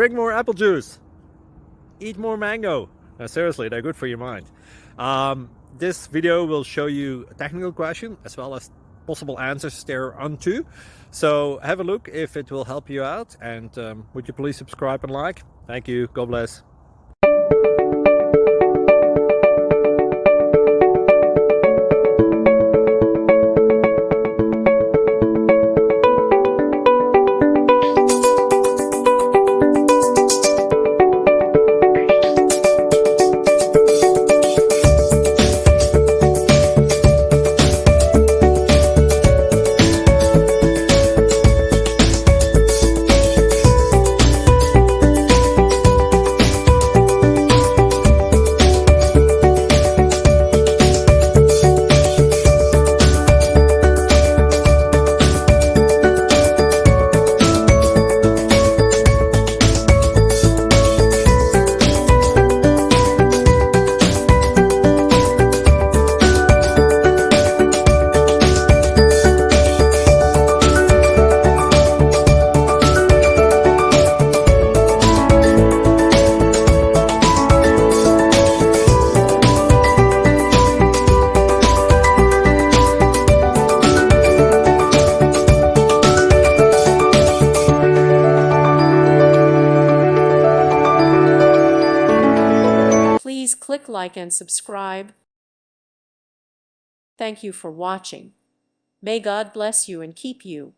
drink more apple juice, eat more mango. No, seriously, they're good for your mind. This video will show you a technical question as well as possible answers thereunto. So have a look if it will help you out, and would you please subscribe and like? Thank you. God bless. Please click like and subscribe. Thank you for watching. May God bless you and keep you.